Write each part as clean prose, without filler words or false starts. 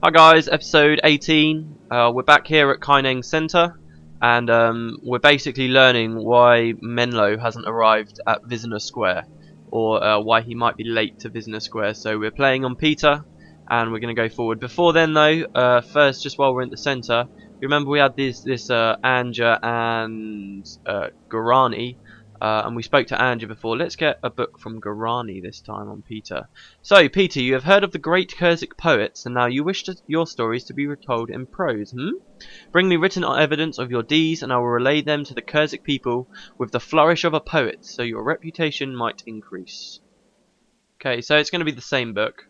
Hi guys, episode 18. We're back here at Kaineng City, and we're basically learning why Menlo hasn't arrived at Visner Square, or why he might be late to Visner Square. So we're playing on Peter, and we're going to go forward. Before then though, first, just while we're in the centre, remember we had this Anja and Gorani, and we spoke to Anja before. Let's get a book from Gorani this time on Peter. So, Peter, you have heard of the great Kurzic poets, and now you wish your stories to be retold in prose, Bring me written evidence of your deeds, and I will relay them to the Kurzic people with the flourish of a poet, so your reputation might increase. Okay, so it's going to be the same book,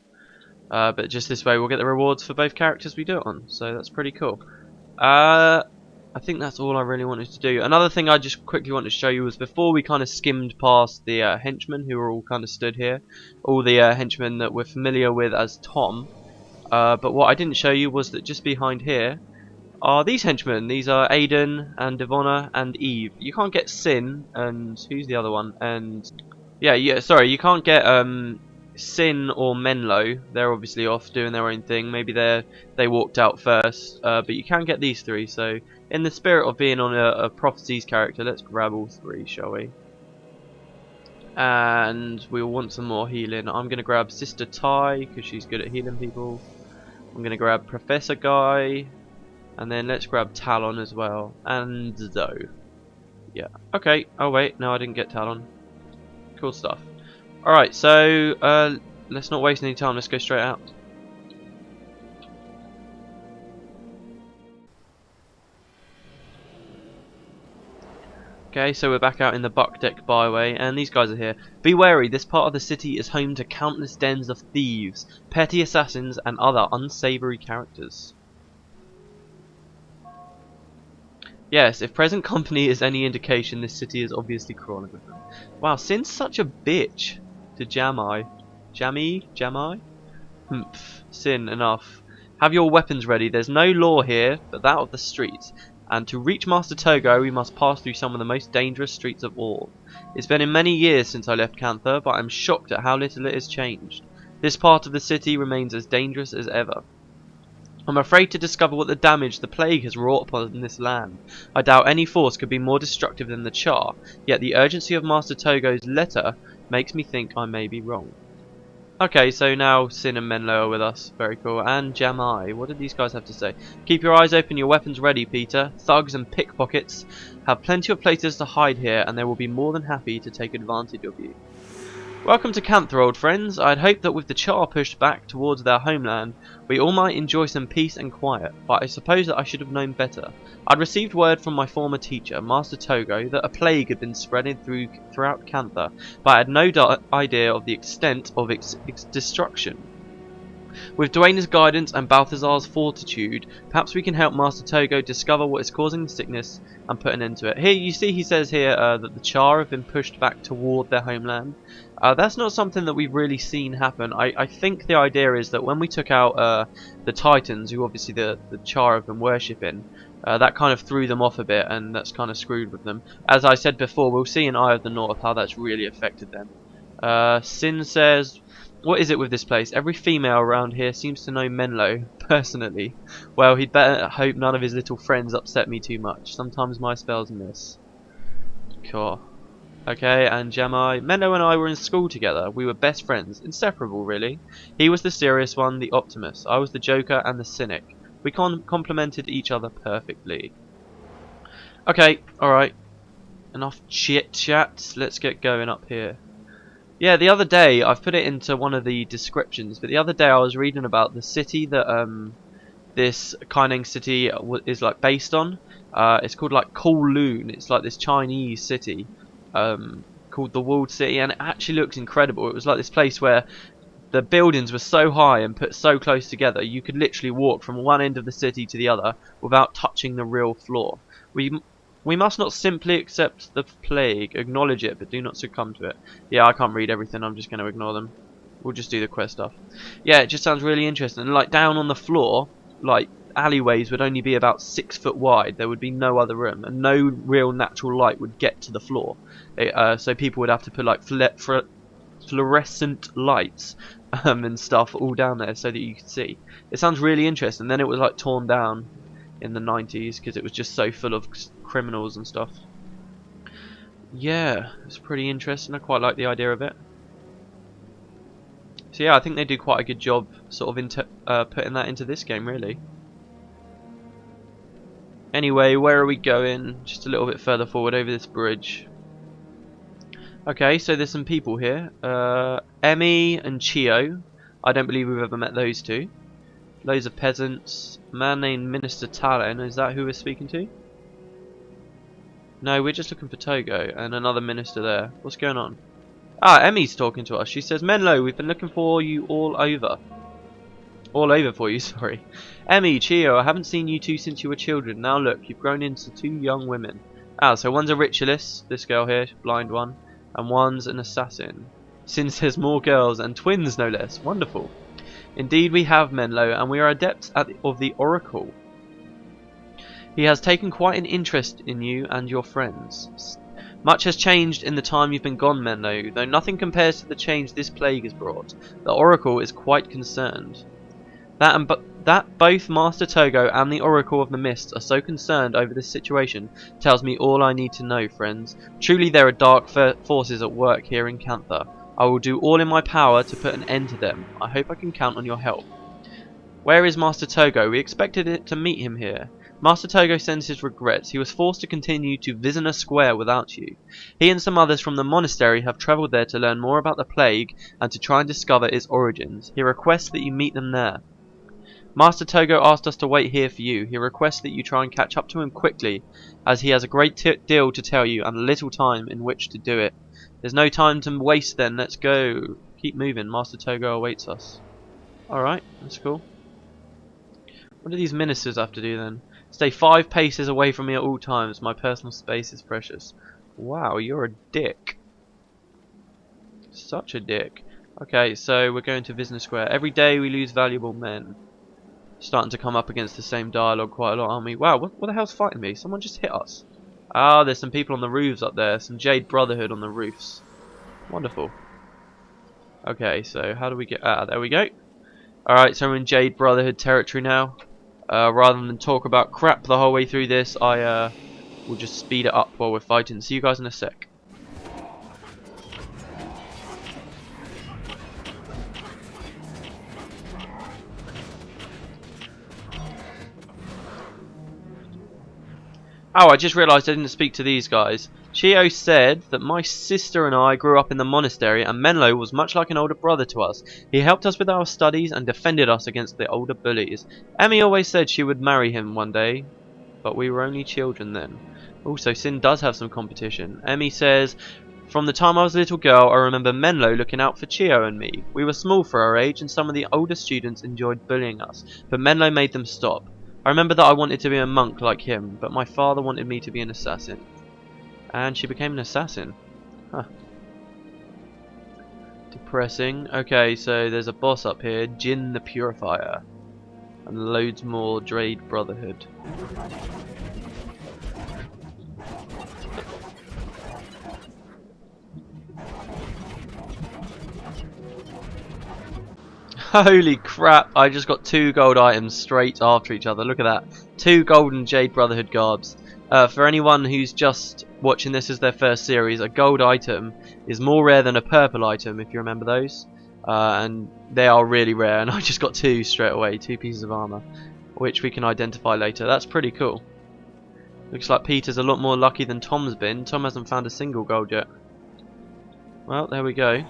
but just this way we'll get the rewards for both characters we do it on, so that's pretty cool. I think that's all I really wanted to do. Another thing I just quickly wanted to show you was before we kind of skimmed past the henchmen who were all kind of stood here. All the henchmen that we're familiar with as Tom. But what I didn't show you was that just behind here are these henchmen. These are Aiden and Devonna and Eve. You can't get Sin and who's the other one? And yeah, sorry, you can't get Sin or Menlo. They're obviously off doing their own thing. Maybe they walked out first. But you can get these three. So in the spirit of being on a prophecies character, let's grab all three, shall we? And we'll want some more healing. I'm going to grab Sister Ty because she's good at healing people. I'm going to grab Professor Guy. And then let's grab Talon as well. And Zoe. Yeah. Okay. Oh wait, no, I didn't get Talon. Cool stuff. Alright, so let's not waste any time. Let's go straight out. Okay, so we're back out in the Buckdeck Byway, and these guys are here. Be wary, this part of the city is home to countless dens of thieves, petty assassins, and other unsavoury characters. Yes, if present company is any indication, this city is obviously crawling with them. Wow, Sin's such a bitch to Jamai. Jamai? Humph, Sin, enough. Have your weapons ready. There's no law here but that of the streets. And to reach Master Togo, we must pass through some of the most dangerous streets of all. It's been many years since I left Cantha, but I'm shocked at how little it has changed. This part of the city remains as dangerous as ever. I'm afraid to discover what the damage the plague has wrought upon this land. I doubt any force could be more destructive than the Char, yet the urgency of Master Togo's letter makes me think I may be wrong. Okay, so now Sin and Menlo are with us. Very cool. And Jamai. What did these guys have to say? Keep your eyes open, your weapons ready, Peter. Thugs and pickpockets have plenty of places to hide here, and they will be more than happy to take advantage of you. Welcome to Cantha, old friends. I'd hoped that with the Char pushed back towards their homeland, we all might enjoy some peace and quiet, but I suppose that I should have known better. I'd received word from my former teacher, Master Togo, that a plague had been spreading throughout Cantha, but I had no idea of the extent of its destruction. With Dwayne's guidance and Balthazar's fortitude, perhaps we can help Master Togo discover what is causing the sickness and put an end to it. Here, you see he says here that the Char have been pushed back toward their homeland. That's not something that we've really seen happen. I think the idea is that when we took out the Titans, who obviously the Char have been worshipping, that kind of threw them off a bit, and that's kind of screwed with them. As I said before, we'll see in Eye of the North how that's really affected them. Sin says, what is it with this place? Every female around here seems to know Menlo, personally. Well, he'd better hope none of his little friends upset me too much. Sometimes my spells miss. Cool. Okay, and Jamai. Menlo and I were in school together. We were best friends. Inseparable, really. He was the serious one, the optimist. I was the joker and the cynic. We complemented each other perfectly. Okay, alright. Enough chit-chat. Let's get going up here. Yeah, the other day, I've put it into one of the descriptions, but the other day I was reading about the city that this Kaineng City is like based on. It's called like Kowloon. It's like this Chinese city called the Walled City, and it actually looks incredible. It was like this place where the buildings were so high and put so close together, you could literally walk from one end of the city to the other without touching the real floor. We must not simply accept the plague, acknowledge it, but do not succumb to it. Yeah, I can't read everything, I'm just going to ignore them. We'll just do the quest stuff. Yeah, it just sounds really interesting. And like down on the floor, like alleyways would only be about 6 foot wide. There would be no other room, and no real natural light would get to the floor. So people would have to put like fluorescent lights and stuff all down there so that you could see. It sounds really interesting. Then it was like torn down in the 90s because it was just so full of criminals and stuff. Yeah, it's pretty interesting. I quite like the idea of it. So yeah, I think they do quite a good job sort of putting that into this game, really. Anyway, where are we going? Just a little bit further forward over this bridge. Okay, so there's some people here. Emmy and Chio. I don't believe we've ever met those two. Loads of peasants. A man named Minister Talon. Is that who we're speaking to? No, we're just looking for Togo and another minister there. What's going on? Ah, Emmy's talking to us. She says, Menlo, we've been looking for you all over. All over for you, sorry. Emmy, Chio, I haven't seen you two since you were children. Now look, you've grown into two young women. Ah, so one's a ritualist, this girl here, blind one, and one's an assassin. Since there's more girls, and twins no less. Wonderful. Indeed we have, Menlo, and we are adepts of the Oracle. He has taken quite an interest in you and your friends. Much has changed in the time you've been gone, Menlo, though nothing compares to the change this plague has brought. The Oracle is quite concerned. That both Master Togo and the Oracle of the Mists are so concerned over this situation tells me all I need to know, friends. Truly there are dark forces at work here in Cantha. I will do all in my power to put an end to them. I hope I can count on your help. Where is Master Togo? We expected to meet him here. Master Togo sends his regrets. He was forced to continue to Vizina Square without you. He and some others from the monastery have travelled there to learn more about the plague and to try and discover its origins. He requests that you meet them there. Master Togo asked us to wait here for you. He requests that you try and catch up to him quickly, as he has a great deal to tell you and little time in which to do it. There's no time to waste then, let's go. Keep moving, Master Togo awaits us. Alright, that's cool. What do these ministers have to do then? Stay 5 paces away from me at all times. My personal space is precious. Wow, you're a dick. Such a dick. Okay, so we're going to Vizina Square. Every day we lose valuable men. Starting to come up against the same dialogue quite a lot, aren't we? Wow, what the hell's fighting me? Someone just hit us. Ah, there's some people on the roofs up there. Some Jade Brotherhood on the roofs. Wonderful. Okay, so how do we get... Ah, there we go. Alright, so we're in Jade Brotherhood territory now. Rather than talk about crap the whole way through this, I will just speed it up while we're fighting. See you guys in a sec. Oh, I just realised I didn't speak to these guys. Chio said that my sister and I grew up in the monastery and Menlo was much like an older brother to us. He helped us with our studies and defended us against the older bullies. Emmy always said she would marry him one day, but we were only children then. Also, Sin does have some competition. Emmy says, from the time I was a little girl, I remember Menlo looking out for Chio and me. We were small for our age and some of the older students enjoyed bullying us, but Menlo made them stop. I remember that I wanted to be a monk like him, but my father wanted me to be an assassin. And she became an assassin. Huh. Depressing. Okay, so there's a boss up here, Jin the Purifier. And loads more Jade Brotherhood. Holy crap, I just got 2 gold items straight after each other. Look at that. 2 golden Jade Brotherhood garbs. For anyone who's just watching this as their first series, a gold item is more rare than a purple item, if you remember those. And they are really rare, and I just got 2 straight away, 2 pieces of armour, which we can identify later. That's pretty cool. Looks like Peter's a lot more lucky than Tom's been. Tom hasn't found a single gold yet. Well, there we go.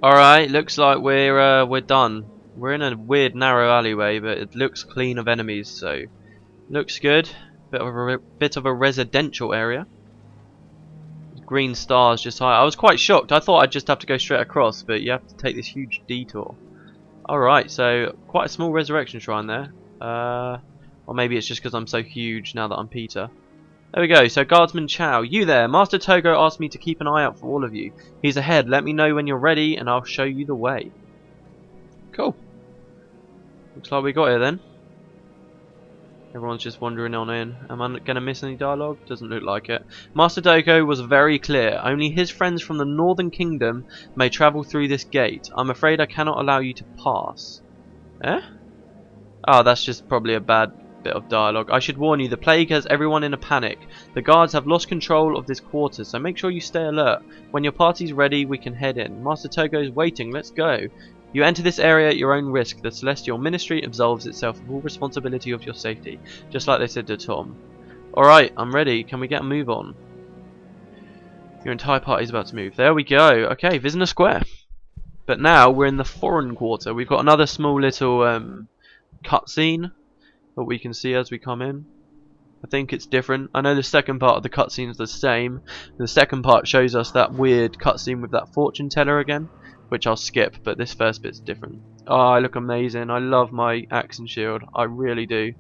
Alright, looks like we're done. We're in a weird narrow alleyway, but it looks clean of enemies, so looks good. Bit of a residential area. Green stars just high. I was quite shocked. I thought I'd just have to go straight across, but you have to take this huge detour. Alright, so quite a small resurrection shrine there. Or maybe it's just because I'm so huge now that I'm Peter. There we go. So Guardsman Chow, you there. Master Togo asked me to keep an eye out for all of you. He's ahead. Let me know when you're ready and I'll show you the way. Cool. Looks like we got it then. Everyone's just wandering on in. Am I going to miss any dialogue? Doesn't look like it. Master Togo was very clear. Only his friends from the Northern Kingdom may travel through this gate. I'm afraid I cannot allow you to pass. Eh? Oh, that's just probably a bad bit of dialogue. I should warn you, the plague has everyone in a panic. The guards have lost control of this quarter, so make sure you stay alert. When your party's ready, we can head in. Master Togo is waiting. Let's go. You enter this area at your own risk. The Celestial Ministry absolves itself of all responsibility of your safety, just like they said to Tom. Alright, I'm ready. Can we get a move on? Your entire party is about to move. There we go. Okay, Visitor Square. But now we're in the foreign quarter. We've got another small little cutscene that we can see as we come in. I think it's different. I know the second part of the cutscene is the same. The second part shows us that weird cutscene with that fortune teller again, which I'll skip, but this first bit's different. Oh, I look amazing. I love my axe and shield. I really do.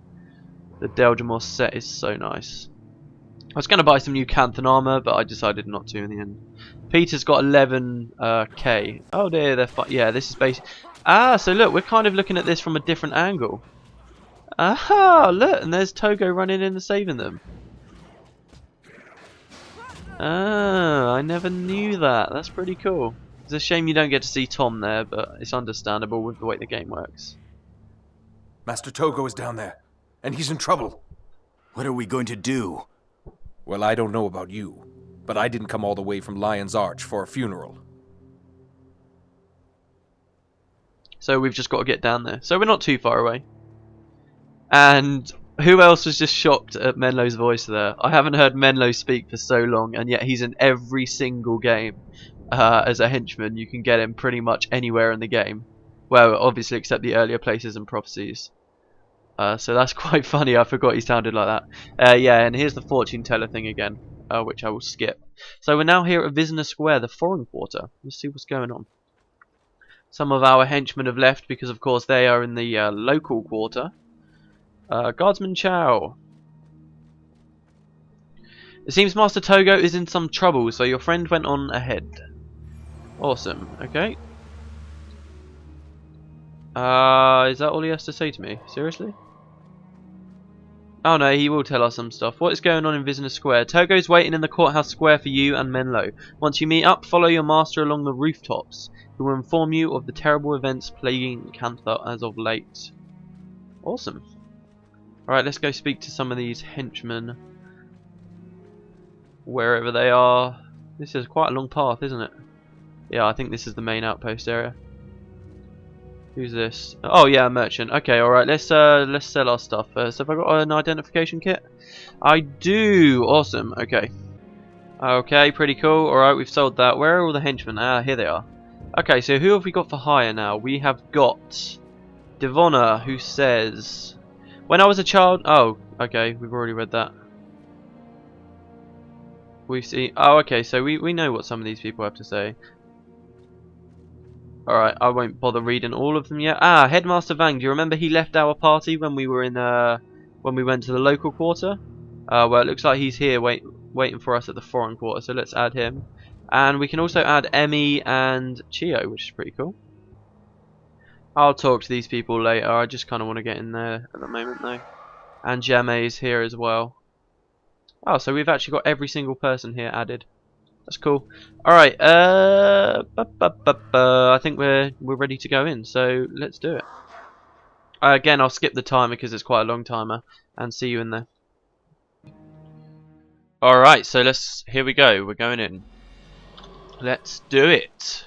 The Deldrimos set is so nice. I was going to buy some new Cantha armor, but I decided not to in the end. Peter's got 11k. Oh dear, they're yeah, this is basic. Ah, so look, we're kind of looking at this from a different angle. Aha, look, and there's Togo running in and saving them. Ah, I never knew that. That's pretty cool. It's a shame you don't get to see Tom there, but it's understandable with the way the game works. Master Togo is down there, and he's in trouble. What are we going to do? Well, I don't know about you, but I didn't come all the way from Lion's Arch for a funeral. So we've just got to get down there. So we're not too far away. And who else was just shocked at Menlo's voice there? I haven't heard Menlo speak for so long, and yet he's in every single game. As a henchman, you can get him pretty much anywhere in the game. Well, obviously except the earlier places and prophecies. So that's quite funny. I forgot he sounded like that. Yeah, and here's the fortune teller thing again, which I will skip. So we're now here at Visitor Square, the foreign quarter. Let's see what's going on. Some of our henchmen have left because, of course, they are in the local quarter. Guardsman Chow. It seems Master Togo is in some trouble, so your friend went on ahead. Awesome. Okay. Is that all he has to say to me? Seriously? Oh no, he will tell us some stuff. What is going on in Visitor Square? Togo's waiting in the courthouse square for you and Menlo. Once you meet up, follow your master along the rooftops. He will inform you of the terrible events plaguing Cantha as of late. Awesome. Alright, let's go speak to some of these henchmen. Wherever they are. This is quite a long path, isn't it? Yeah, I think this is the main outpost area. Who's this? Oh yeah, a merchant. Okay, alright, let's sell our stuff first. Have I got an identification kit? I do! Awesome, okay. Okay, pretty cool. Alright, we've sold that. Where are all the henchmen? Ah, here they are. Okay, so who have we got for hire now? We have got Devonna, who says, when I was a child... Oh, okay, we've already read that. We see... Oh, okay, so we know what some of these people have to say. Alright, I won't bother reading all of them yet. Ah, Headmaster Vang, do you remember he left our party when we were in when we went to the local quarter? Well, it looks like he's here waiting for us at the foreign quarter, so let's add him. And we can also add Emmy and Chio, which is pretty cool. I'll talk to these people later. I just kind of want to get in there at the moment, though. And Jame is here as well. Oh, so we've actually got every single person here added. That's cool. Alright, I think we're ready to go in, so let's do it. Again, I'll skip the timer because it's quite a long timer, and see you in there. Alright, so here we go, we're going in. Let's do it.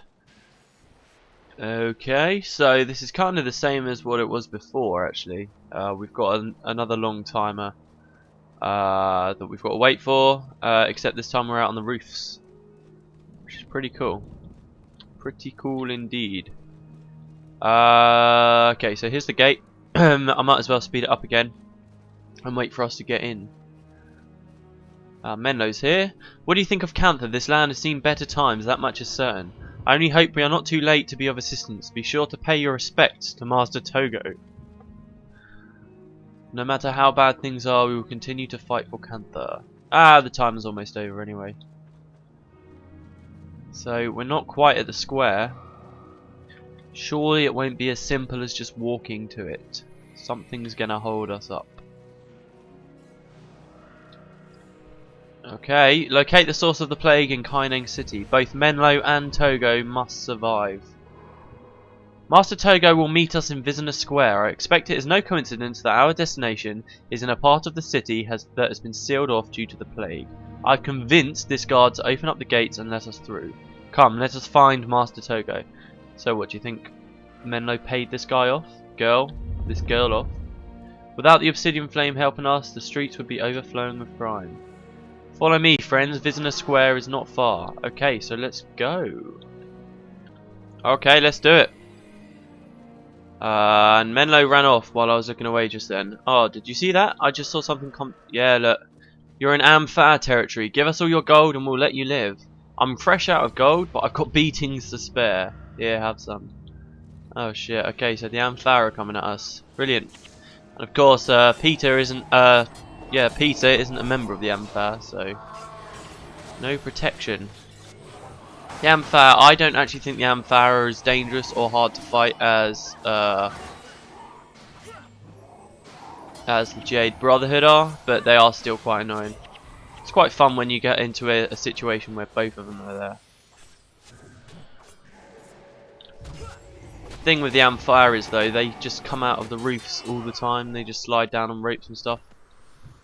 Okay, so this is kind of the same as what it was before, actually. We've got another long timer that we've got to wait for, except this time we're out on the roofs, which is pretty cool. Pretty cool indeed. Okay, so here's the gate. I might as well speed it up again and wait for us to get in. Menlo's here. What do you think of Cantha? This land has seen better times, that much is certain. I only hope we are not too late to be of assistance. Be sure to pay your respects to Master Togo. No matter how bad things are, we will continue to fight for Cantha. Ah, the time is almost over anyway. So we're not quite at the square. Surely it won't be as simple as just walking to it. Something's gonna hold us up. Okay, locate the source of the plague in Kaineng City. Both Menlo and Togo must survive. Master Togo will meet us in Vizina Square. I expect it is no coincidence that our destination is in a part of the city that has been sealed off due to the plague. I've convinced this guard to open up the gates and let us through. Come, let us find Master Togo. So what do you think? Menlo paid this guy off? This girl off? Without the Obsidian Flame helping us, the streets would be overflowing with crime. Follow me, friends. Vizina Square is not far. Okay, so let's go. Okay, let's do it. And Menlo ran off while I was looking away just then. Oh, did you see that? I just saw something come. Yeah, look. You're in Amphar territory. Give us all your gold and we'll let you live. I'm fresh out of gold, but I've got beatings to spare. Here, have some. Oh shit. Okay, so the Amphar are coming at us. Brilliant. And of course, Peter isn't. Peter isn't a member of the Amphar, so no protection. The Amphar, I don't actually think the Amphar are as dangerous or hard to fight as the Jade Brotherhood are, but they are still quite annoying. It's quite fun when you get into a situation where both of them are there. The thing with the Amphar is though, they just come out of the roofs all the time. They just slide down on ropes and stuff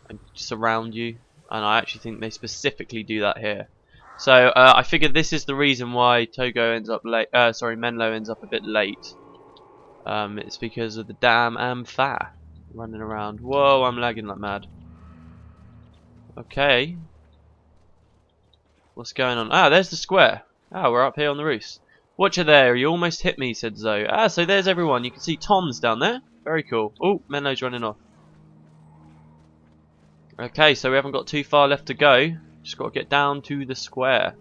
and surround you, and I actually think they specifically do that here. So I figured this is the reason why Togo ends up late. Menlo ends up a bit late. It's because of the damn Amphar running around. Whoa, I'm lagging like mad. Okay, what's going on? Ah, there's the square. Ah, we're up here on the roofs. Watch you there. You almost hit me, said Zoe. Ah, so there's everyone. You can see Tom's down there. Very cool. Oh, Menlo's running off. Okay, so we haven't got too far left to go. Just got to get down to the square.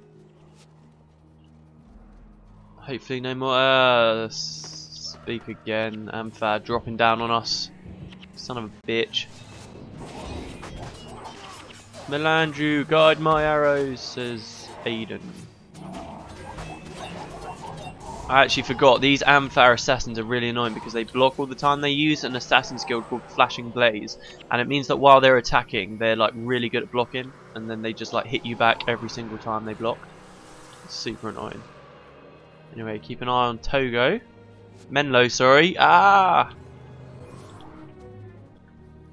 Hopefully no more. Speak again. Amphar dropping down on us. Son of a bitch. Melandrew, guide my arrows, says Aiden. I actually forgot, these Amphar assassins are really annoying because they block all the time. They use an assassin skill called Flashing Blaze, and it means that while they're attacking, they're like really good at blocking, and then they just like hit you back every single time they block. It's super annoying. Anyway, keep an eye on Togo. Menlo, sorry. Ah!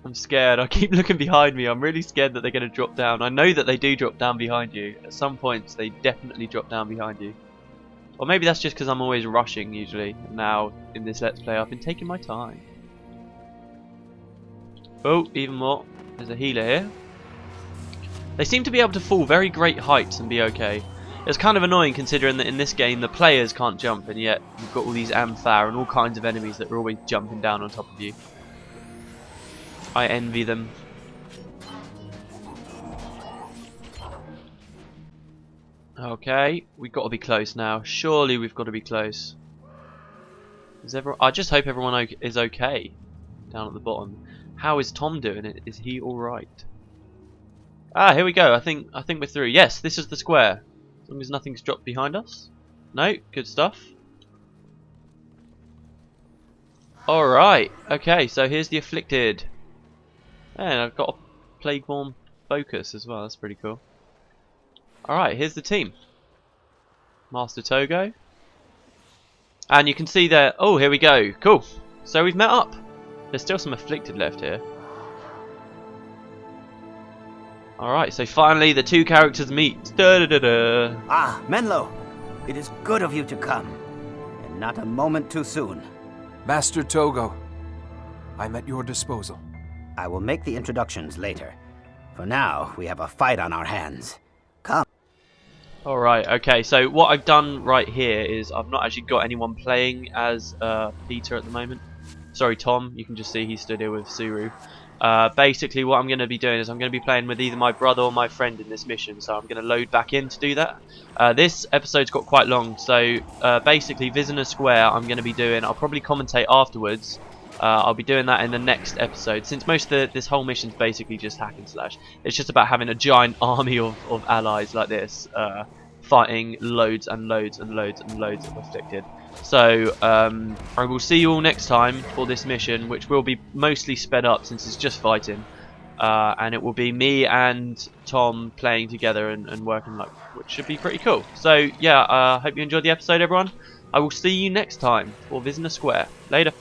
I'm scared. I keep looking behind me. I'm really scared that they're going to drop down. I know that they do drop down behind you. At some points, they definitely drop down behind you. Or maybe that's just because I'm always rushing usually. Now, in this Let's Play, I've been taking my time. Oh, even more. There's a healer here. They seem to be able to fall very great heights and be okay. It's kind of annoying considering that in this game the players can't jump, and yet you've got all these Amphar and all kinds of enemies that are always jumping down on top of you. I envy them. Okay, we've got to be close now. Surely we've got to be close. I just hope everyone is okay down at the bottom. How is Tom doing? Is he all right? Ah, here we go. I think we're through. Yes, this is the square. As long as nothing's dropped behind us. No, good stuff. All right. Okay, so here's the afflicted. And I've got a plagueborn focus as well. That's pretty cool. Alright, here's the team. Master Togo. And you can see there. Oh, here we go. Cool. So we've met up. There's still some afflicted left here. Alright, so finally the two characters meet. Da -da -da -da. Ah, Menlo. It is good of you to come. And not a moment too soon. Master Togo, I'm at your disposal. I will make the introductions later. For now, we have a fight on our hands. Come. Alright, okay, so what I've done right here is I've not actually got anyone playing as Peter at the moment. Sorry, Tom, you can just see he stood here with Suru. Basically what I'm going to be doing is I'm going to be playing with either my brother or my friend in this mission, so I'm going to load back in to do that. This episode's got quite long, so basically Vizina Square I'm going to be doing, I'll probably commentate afterwards, I'll be doing that in the next episode, since most of this whole mission is basically just hack and slash. It's just about having a giant army of allies like this, fighting loads and loads and loads and loads of afflicted. So I will see you all next time for this mission, which will be mostly sped up since it's just fighting. And it will be me and Tom playing together and working, like, which should be pretty cool. So yeah, hope you enjoyed the episode, everyone. I will see you next time for Visner Square. Later.